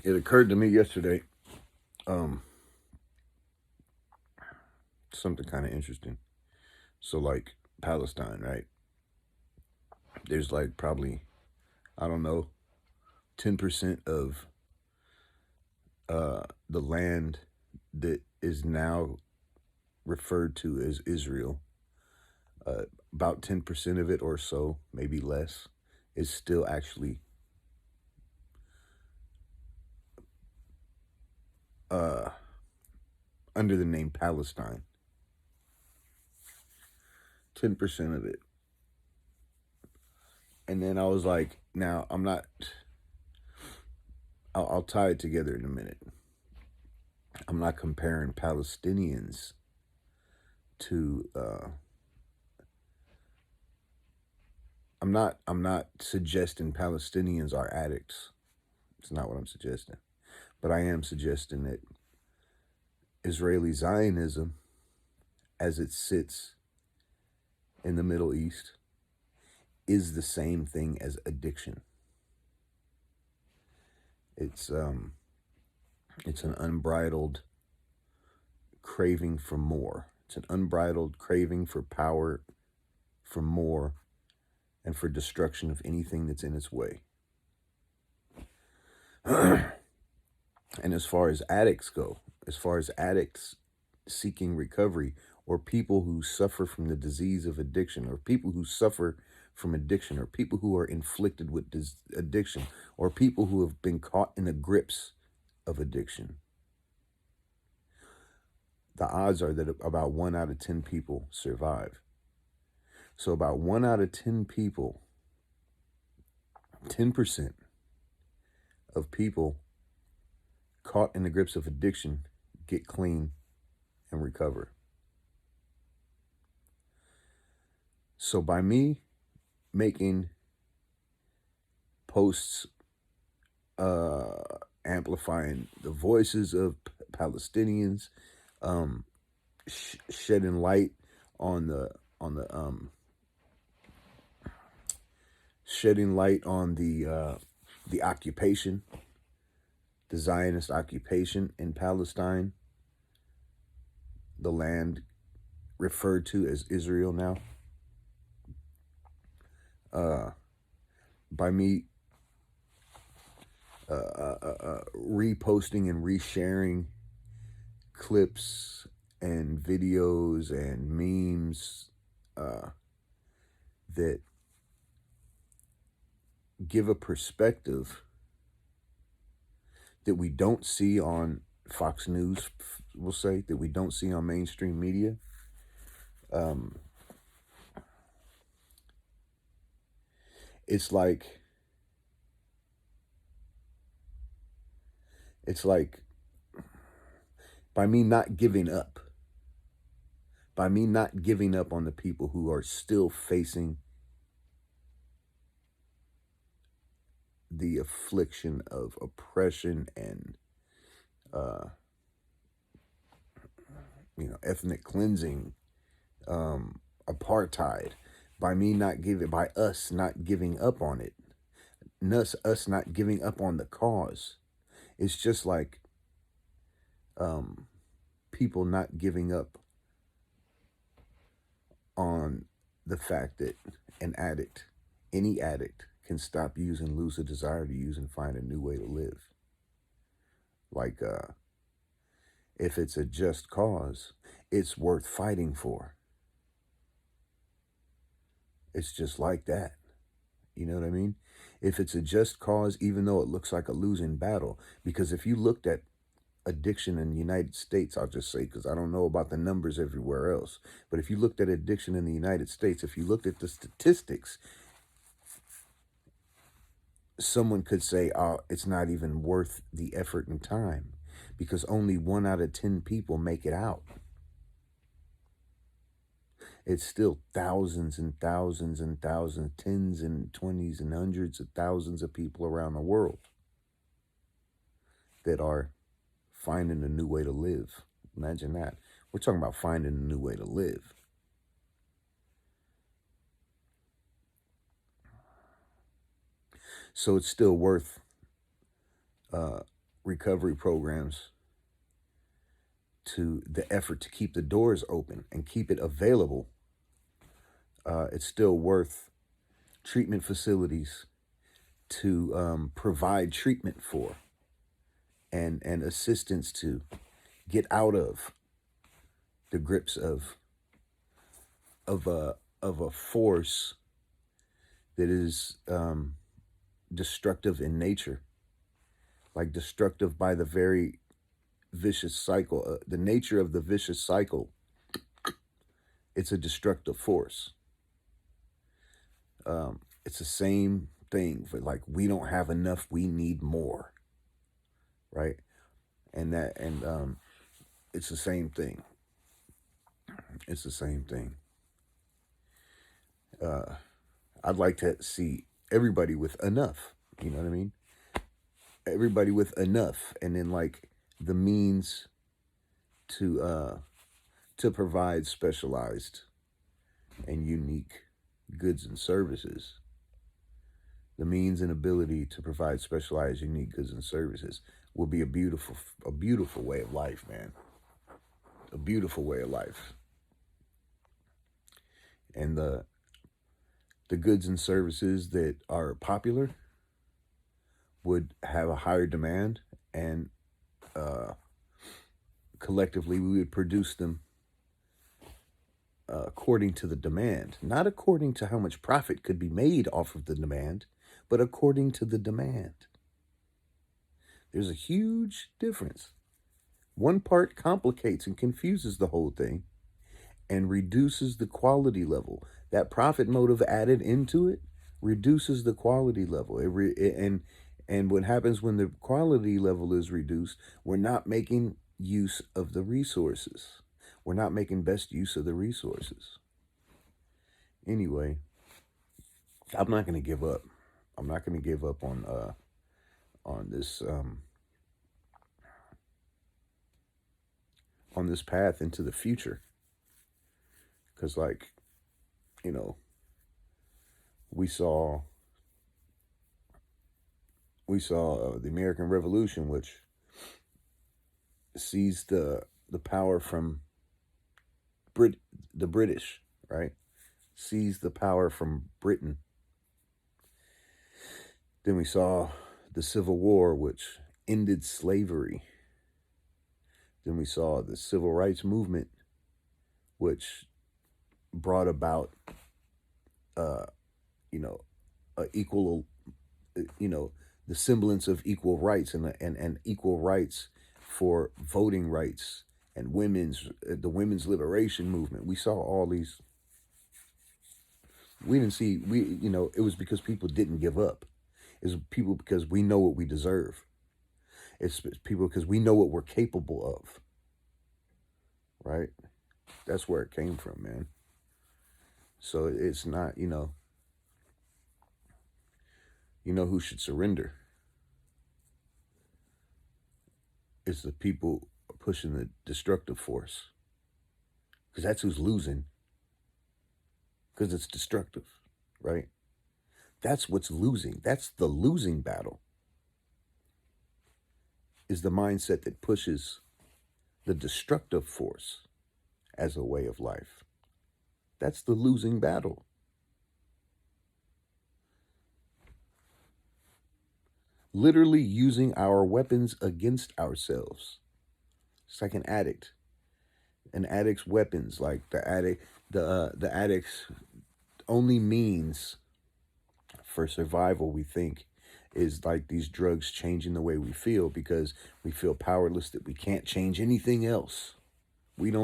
It occurred to me yesterday, um, something kind of interesting. So, like Palestine, right? There's like probably, I don't know, 10% of the land that is now referred to as Israel. Uh, about 10% of it or so, maybe less, is still actually uh, under the name Palestine. 10% of it. And then I was like, now I'm not, I'll tie it together in a minute. I'm not comparing Palestinians to, I'm not suggesting Palestinians are addicts. It's not what I'm suggesting. But I am suggesting that Israeli Zionism, as it sits in the Middle East, is the same thing as addiction. It's um it's an unbridled craving for more. It's an unbridled craving for power, for more, and for destruction of anything that's in its way. And as far as addicts go, as far as addicts seeking recovery, or people who suffer from the disease of addiction, or people who suffer from addiction, or people who are inflicted with addiction, or people who have been caught in the grips of addiction, the odds are that about 1 out of 10 people survive. So about 1 out of 10 people, 10% of people caught in the grips of addiction get clean and recover. So by me making posts amplifying the voices of Palestinians, shedding light on the shedding light on the occupation, the Zionist occupation in Palestine, the land referred to as Israel now. By me reposting and resharing clips and videos and memes that give a perspective that we don't see on Fox News, we'll say, that we don't see on mainstream media. It's like by me not giving up, by me not giving up on the people who are still facing the affliction of oppression and ethnic cleansing, apartheid, by us not giving up on it, us not giving up on the cause. It's just like people not giving up on the fact that any addict, can stop using, lose a desire to use, and find a new way to live. Like, if it's a just cause, it's worth fighting for. It's just like that. You know what I mean? If it's a just cause, even though it looks like a losing battle, because if you looked at addiction in the United States, I'll just say, because I don't know about the numbers everywhere else, but if you looked at addiction in the United States, if you looked at the statistics, someone could say, oh, it's not even worth the effort and time, because only 1 out of 10 people make it out. It's still thousands and thousands and thousands, tens and twenties and hundreds of thousands of people around the world that are finding a new way to live. Imagine that. We're talking about finding a new way to live. So it's still worth recovery programs to the effort to keep the doors open and keep it available, it's still worth treatment facilities to provide treatment for and assistance to get out of the grips of a force that is destructive in nature, like destructive by the very vicious cycle. The nature of the vicious cycle, it's a destructive force. It's the same thing for like, we don't have enough, we need more, right? And it's the same thing. It's the same thing. I'd like to see everybody with enough, you know what I mean? Everybody with enough, and then like the means to provide specialized and unique goods and services. The means and ability to provide specialized, unique goods and services will be a beautiful way of life, man. A beautiful way of life. And the goods and services that are popular would have a higher demand, and collectively we would produce them according to the demand, not according to how much profit could be made off of the demand, but according to the demand. There's a huge difference. One part complicates and confuses the whole thing and reduces the quality level. That profit motive added into it reduces the quality level. And what happens when the quality level is reduced, we're not making use of the resources. We're not making best use of the resources. Anyway, I'm not going to give up. I'm not going to give up on this path into the future. Because, like, you know, we saw the American Revolution, which seized the power from the British, right? Seized the power from Britain. Then we saw the Civil War, which ended slavery. Then we saw the Civil Rights Movement, which brought about, equal, the semblance of equal rights and equal rights for voting rights and the women's liberation movement. We saw all these. We didn't see, it was because people didn't give up. It's people because we know what we deserve. It's people because we know what we're capable of. Right? That's where it came from, man. So it's not, you know who should surrender? It's the people pushing the destructive force. Because that's who's losing. Because it's destructive, right? That's what's losing. That's the losing battle. Is the mindset that pushes the destructive force as a way of life. That's the losing battle. Literally using our weapons against ourselves. It's like an addict. An addict's weapons, like the addict's only means for survival, we think, is like these drugs changing the way we feel, because we feel powerless, that we can't change anything else. We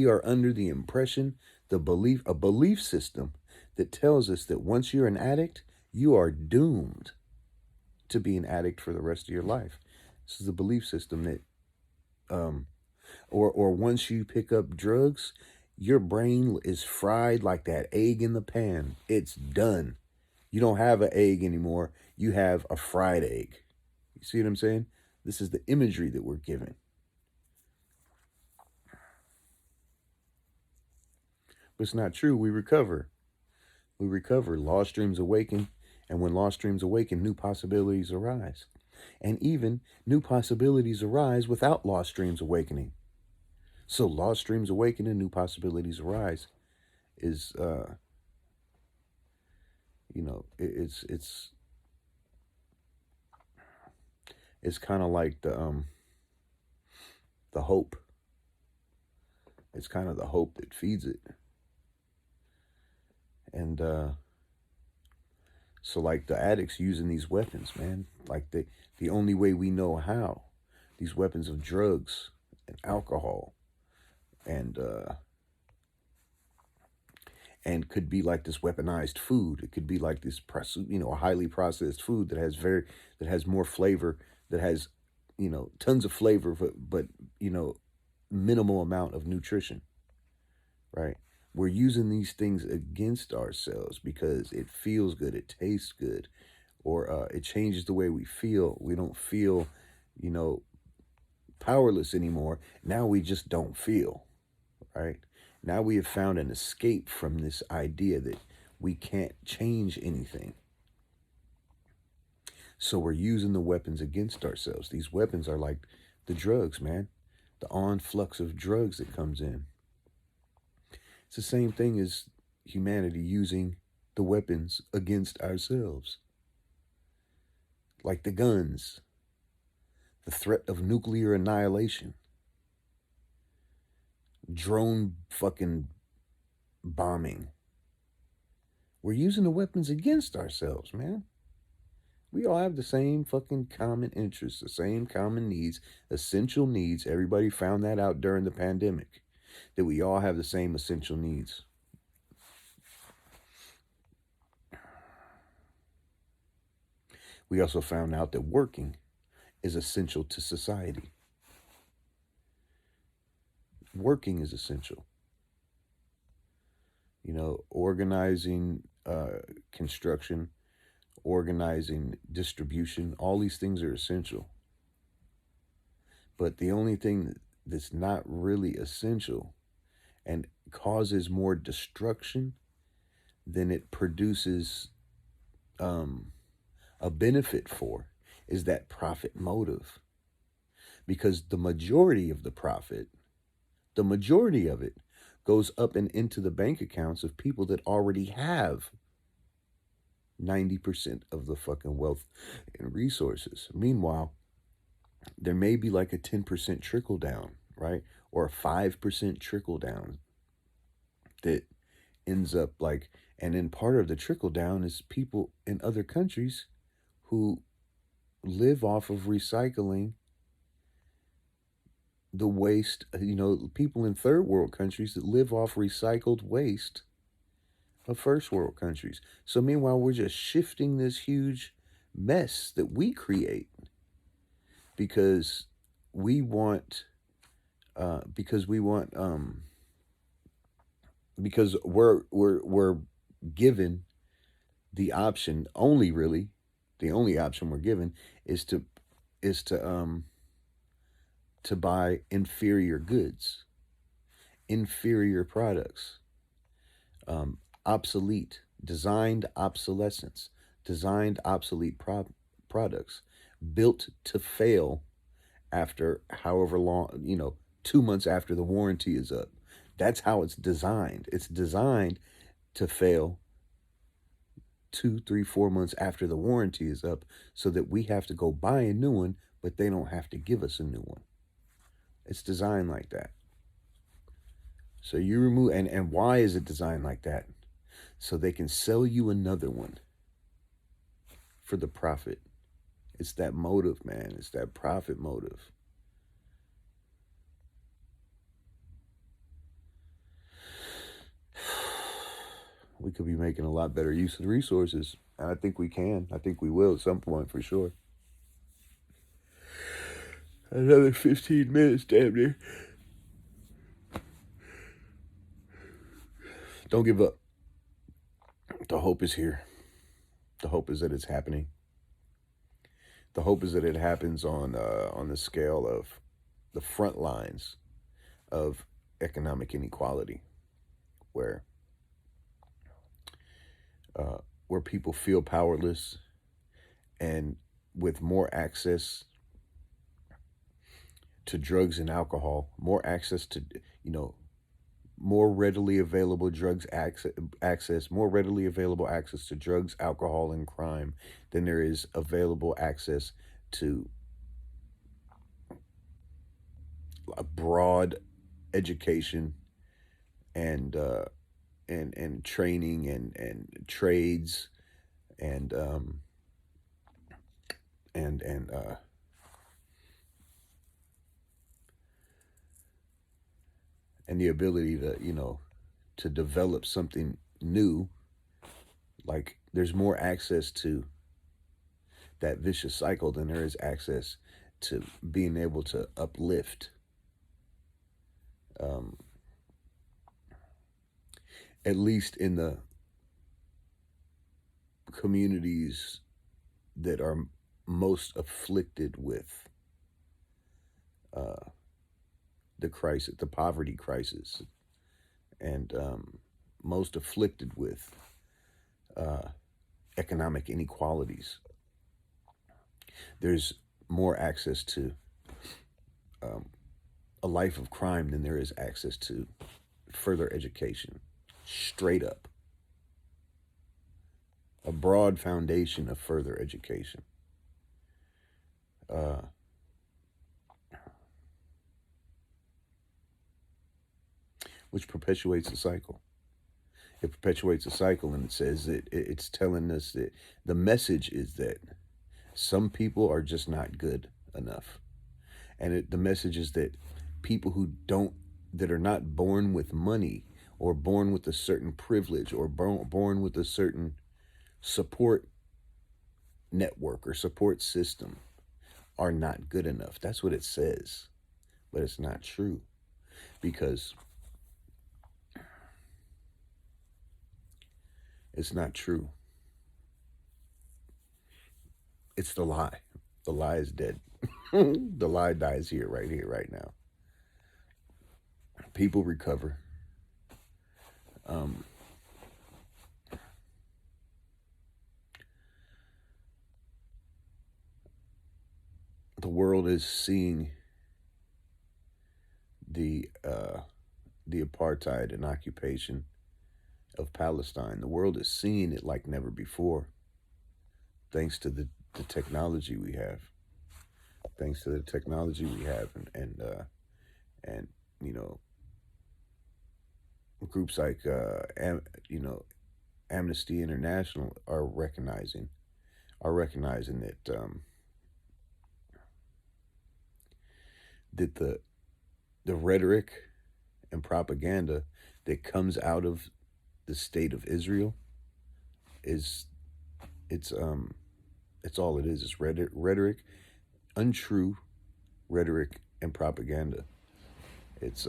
are under the impression, a belief system that tells us that once you're an addict, you are doomed to be an addict for the rest of your life. This is a belief system that, or once you pick up drugs, your brain is fried like that egg in the pan. It's done. You don't have an egg anymore. You have a fried egg. You see what I'm saying? This is the imagery that we're given. But it's not true. We recover. Lost dreams awaken. And when lost dreams awaken, new possibilities arise. And even new possibilities arise without lost dreams awakening. So lost dreams awakening, new possibilities arise is it's kind of like the hope. It's kind of the hope that feeds it. And so like the addicts using these weapons, man, like the only way we know how, these weapons of drugs and alcohol and could be like this weaponized food. It could be like this highly processed food that has more flavor, that has tons of flavor, but minimal amount of nutrition, right? We're using these things against ourselves because it feels good, it tastes good, or it changes the way we feel. We don't feel, you know, powerless anymore. Now we just don't feel, right? Now we have found an escape from this idea that we can't change anything. So we're using the weapons against ourselves. These weapons are like the drugs, man. The influx of drugs that comes in. It's the same thing as humanity using the weapons against ourselves. Like the guns, the threat of nuclear annihilation, drone fucking bombing. We're using the weapons against ourselves, man. We all have the same fucking common interests, the same common needs, essential needs. Everybody found that out during the pandemic, that we all have the same essential needs. We also found out that working is essential to society. Working is essential. Organizing construction, organizing distribution, all these things are essential. But the only thing that's not really essential and causes more destruction than it produces a benefit for is that profit motive. Because the majority of the profit, the majority of it, goes up and into the bank accounts of people that already have 90% of the fucking wealth and resources. Meanwhile, there may be like a 10% trickle down, right? Or a 5% trickle down that ends up like, and then part of the trickle down is people in other countries who live off of recycling the waste, people in third world countries that live off recycled waste of first world countries. So meanwhile, we're just shifting this huge mess that we create because we want, because we're given the option, only really the only option we're given is to buy inferior goods, inferior products, obsolete, designed obsolescence, designed obsolete products, built to fail after however long, 2 months after the warranty is up. That's how it's designed. It's designed to fail 2, 3, 4 months after the warranty is up so that we have to go buy a new one, but they don't have to give us a new one. It's designed like that. So you remove, and why is it designed like that? So they can sell you another one for the profit. It's that motive, man. It's that profit motive. We could be making a lot better use of the resources. And I think we can. I think we will at some point for sure. Another 15 minutes, damn near. Don't give up. The hope is here. The hope is that it's happening. The hope is that it happens on the scale of the front lines of economic inequality, where people feel powerless, and with more access to drugs and alcohol, more access to, you know, more readily available more readily available access to drugs, alcohol, and crime than there is available access to a broad education and and training and trades and and and uh and the ability to, to develop something new. Like, there's more access to that vicious cycle than there is access to being able to uplift, um, at least in the communities that are most afflicted with uh, the crisis, the poverty crisis, and most afflicted with uh, economic inequalities. There's more access to um, a life of crime than there is access to further education. Straight up. A broad foundation of further education. Uh, which perpetuates the cycle. It perpetuates a cycle, and it says that it's telling us that the message is that some people are just not good enough. And the message is that people that are not born with money or born with a certain privilege or born with a certain support network or support system are not good enough. That's what it says. But it's not true, because it's not true. It's the lie. The lie is dead. The lie dies here, right now. People recover. Um, the world is seeing the apartheid and occupation of Palestine. The world is seeing it like never before, thanks to the technology we have. Thanks to the technology we have, and you know, groups like Amnesty International are recognizing that the rhetoric and propaganda that comes out of the state of Israel is it's all it is. It's rhetoric, untrue rhetoric and propaganda. It's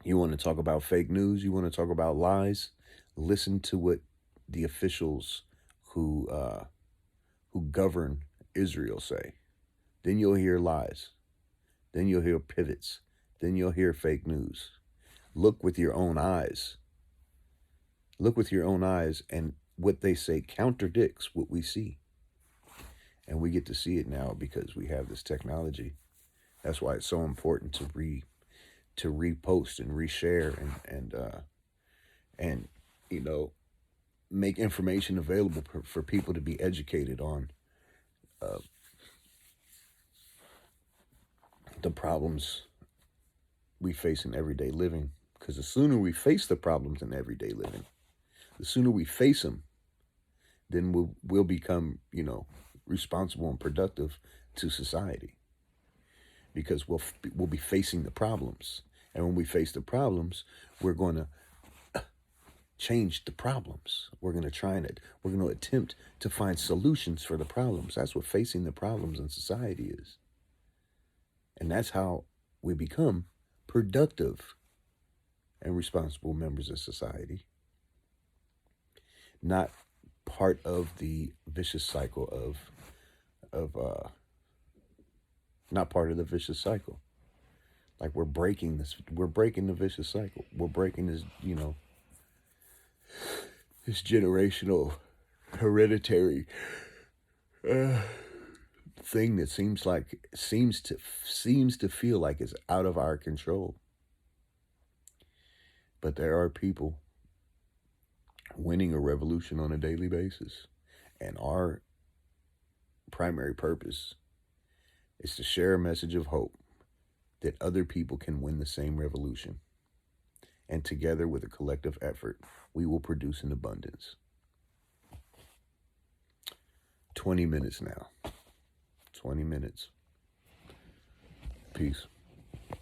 you want to talk about fake news, you want to talk about lies, listen to what the officials who govern Israel say. Then you'll hear lies. Then you'll hear pivots. Then you'll hear fake news. Look with your own eyes. Look with your own eyes, and what they say contradicts what we see. And we get to see it now because we have this technology. That's why it's so important to repost and reshare and make information available for people to be educated on uh, the problems we face in everyday living. Because the sooner we face the problems in everyday living, the sooner we face them, then we'll become, responsible and productive to society. Because we'll be facing the problems, and when we face the problems, we're going to change the problems. We're going to attempt to find solutions for the problems. That's what facing the problems in society is. And that's how we become productive and responsible members of society. Not part of the vicious cycle not part of the vicious cycle. Like, we're breaking the vicious cycle. We're breaking this, this generational hereditary thing that seems to feel like it's out of our control. But there are people winning a revolution on a daily basis. And our primary purpose is to share a message of hope that other people can win the same revolution. And together, with a collective effort, we will produce an abundance. 20 minutes now. 20 minutes. Peace.